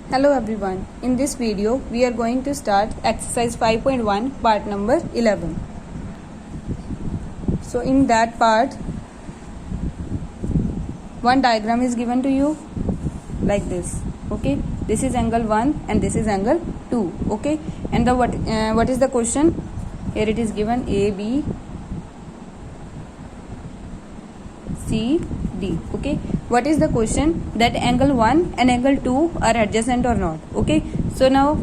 Hello everyone. In this video, we are going to start exercise 5.1 part number 11. So in that part, one diagram is given to you like this. Okay, this is angle 1 and this is angle 2. Okay, and the what is the question? Here it is given A, B, C, D. Okay, what is the question? That angle 1 and angle 2 are adjacent or not? Okay, so now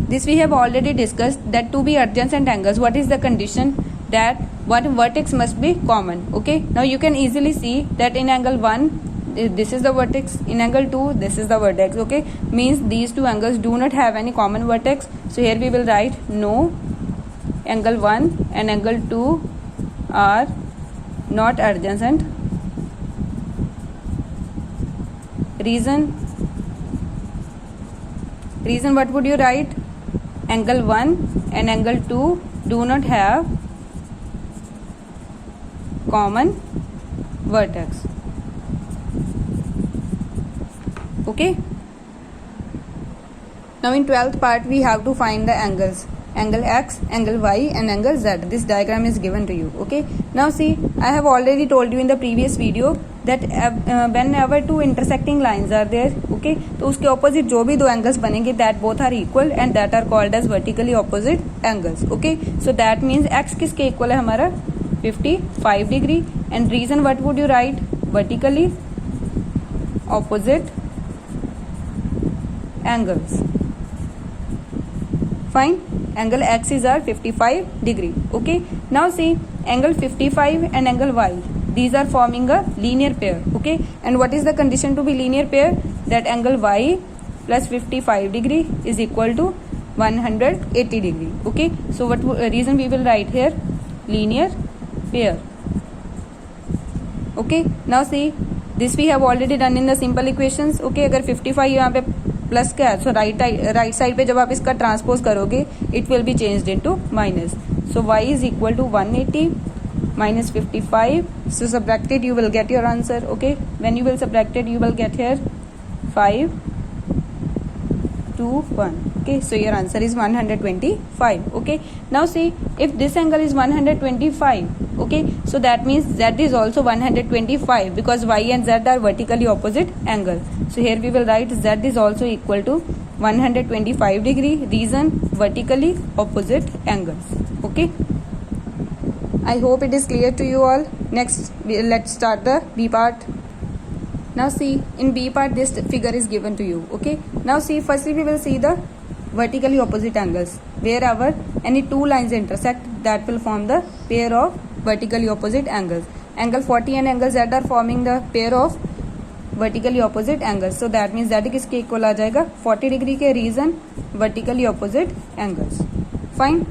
this we have already discussed, that to be adjacent angles, what is the condition? That one vertex must be common. Okay, now you can easily see that in angle 1 this is the vertex, in angle 2 this is the vertex. Okay, means these two angles do not have any common vertex. So here we will write no, angle 1 and angle 2 are not adjacent. Reason what would you write? Angle 1 and angle 2 do not have common vertex. Okay, now in 12th part we have to find the angles, angle X, angle Y and angle Z. This diagram is given to you. Okay, now see, I have already told you in the previous video that whenever two intersecting lines are there, okay, तो उसके opposite जो भी दो angles बनेंगे, that both are equal and that are called as vertically opposite angles. Okay, so that means X किसके equal है हमारा? 55 degree. And reason what would you write? Vertically opposite angles. Fine, angle X is our 55 degree. Okay, now see, angle 55 and angle Y, these are forming a linear pair. Okay, and what is the condition to be linear pair? That angle Y plus 55 degree is equal to 180 degree. Okay, so what reason we will write here? Linear pair. Okay, now see, this we have already done in the simple equations. Okay, अगर 55 यहाँ पे plus क्या है, सो right side पे जब आप इसका transpose करोगे, it will be changed into minus. So y is equal to 180 minus 55. So subtracted, you will get your answer. Okay, when you will subtract it, you will get here 5 to 1. Okay, so your answer is 125. Okay, now see, if this angle is 125, okay, so that means Z is also 125 because Y and Z are vertically opposite angles. So here we will write Z is also equal to 125 degree. Reason, vertically opposite angles. Okay, I hope it is clear to you all. Next, let's start the B part. Now see, in B part this figure is given to you. Okay, now see, firstly we will see the vertically opposite angles. Wherever any two lines intersect, that will form the pair of vertically opposite angles. Angle 40 and angle Z are forming the pair of vertically opposite angles. So that means Z किसके equal आ जाएगा? 40 degree के. Reason, vertically opposite angles. Fine.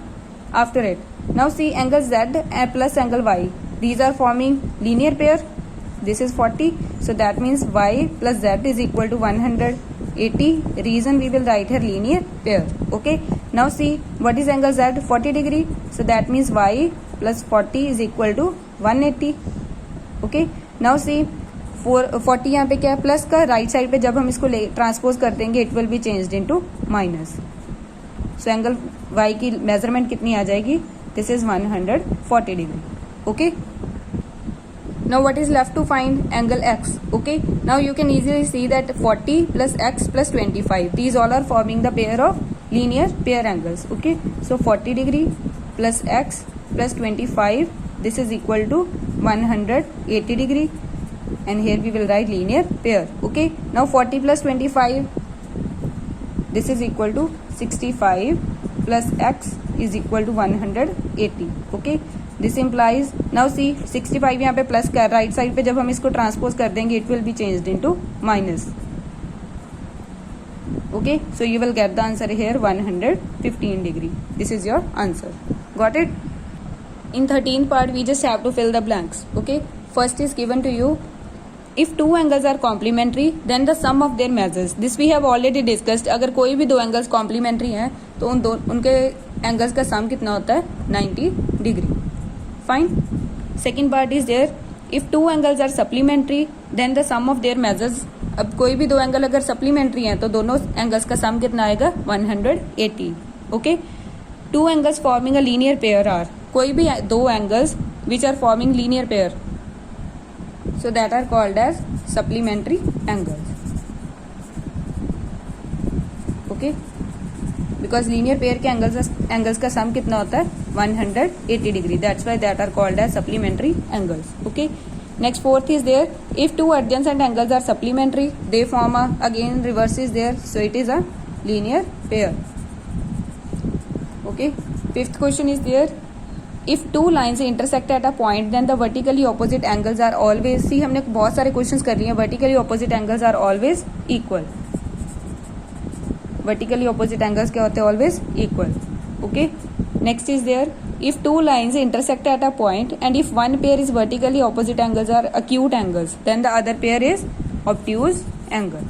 After it, now see, angle Z plus angle Y, these are forming linear pair. This is 40, so that means Y plus Z is equal to 180. Reason, we will write here linear pair. Okay, now see, what is angle Z? 40 degree, so that means Y plus 40 is equal to 180. Okay, now see, 40 यहाँ पे क्या है? Plus का. Right side पे जब हम इसको transpose कर देंगे, it will be changed into minus. So angle Y की मेजरमेंट कितनी आ जाएगी? This is 140 degree. Okay, now what is left to find? Angle X. Okay, now you can easily see that 40 plus X plus 25, these all are forming the pair of linear pair angles. Okay, so 40 degree plus X plus 25, this is equal to 180 degree, and here we will write linear pair. Okay, now 40 plus 25, this is equal to 65 plus X is equal to 180. Okay, this implies, now see, 65 यहाँ पे plus का, right side पे जब हम इसको transpose कर देंगे, it will be changed into minus. Okay, so you will get the answer here 115 degree. This is your answer. Got it? In 13th part we just have to fill the blanks. Okay, first is given to you, if two angles are complementary then the sum of their measures. This we have already discussed. अगर कोई भी दो angles complementary हैं तो उनके angles का sum कितना होता है? 90 degree. Fine. Second part is there, if two angles are supplementary then the sum of their measures अब कोई भी दो एंगल अगर सप्लीमेंट्री हैं तो दोनों एंगल्स का सम कितना आएगा 180. Okay, two angles forming a linear pair are, कोई भी दो angles which are forming linear pair, so that are called as supplementary angles. Okay, because linear pair के एंगल्स का सम कितना होता है 180 degree, that's why that are called as supplementary angles. Okay, next fourth is there, if two adjacent angles are supplementary they form a, again reverse is there, so it is a linear pair. Okay, fifth question is there, if two lines intersect at a point then the vertically opposite angles are always, see हमने बहुत सारे questions कर लिए हैं, vertically opposite angles are always equal. vertically opposite angles क्या होते हैं, always equal. Okay, next is there, if two lines intersect at a point and if one pair is vertically opposite angles are acute angles then the other pair is obtuse angle.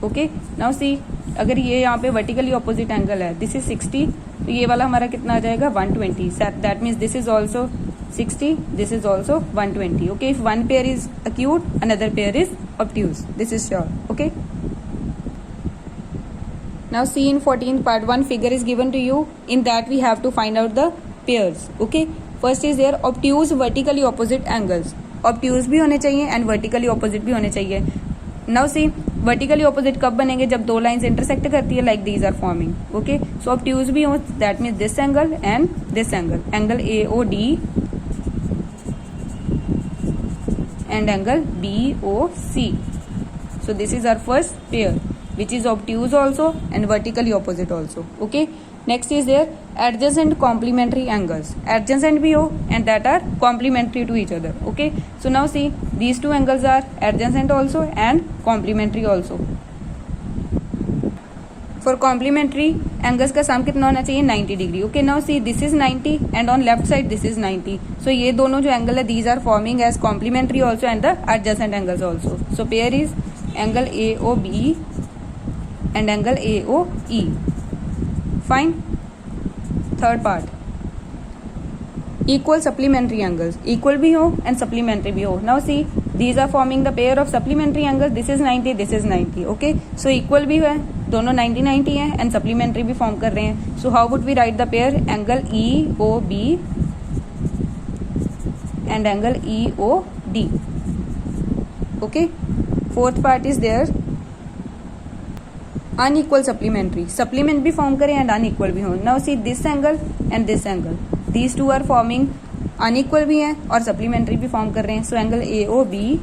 Okay, now see, अगर ये यहाँ पे vertically opposite angle है, this is 60, तो ये वाला हमारा कितना आ जाएगा 120. that means this is also 60, this is also 120. Okay, if one pair is acute another pair is obtuse, this is sure. Okay, now see in 14th part 1 figure is given to you, in that we have to find out the pairs. Okay, first is there obtuse vertically opposite angles, obtuse भी होने चाहिए and vertically opposite भी होने चाहिए. now see vertically opposite कब बनेंगे, जब दो lines intersect करती है, like these are forming. Okay, so obtuse भी हो, that means this angle and this angle, angle AOD and angle BOC. so this is our first pair which is obtuse also and vertically opposite also. Okay, next is there adjacent complementary angles, adjacent भी हो and that are complementary to each other. Okay, so now see these two angles are adjacent also and complementary also. for complementary angles का sum कितना होना चाहिए 90 degree. Okay, now see this is 90 and on left side this is 90, so ये दोनों जो angle है these are forming as complementary also and the adjacent angles also. so pair is angle AOB and angle AOE. Fine. Third part, equal supplementary angles, equal भी हो and supplementary भी हो. now see these are forming the pair of supplementary angles, this is 90, this is 90. okay, so equal भी है, दोनों 90 90 हैं and supplementary भी form कर रहे हैं. so how would we write the pair, angle EOB and angle EOD. okay, fourth part is there unequal supplementary, supplement भी form करें and unequal भी हो. now see this angle and this angle, these two are forming unequal भी हैं और supplementary भी form कर रहे हैं. so angle AOB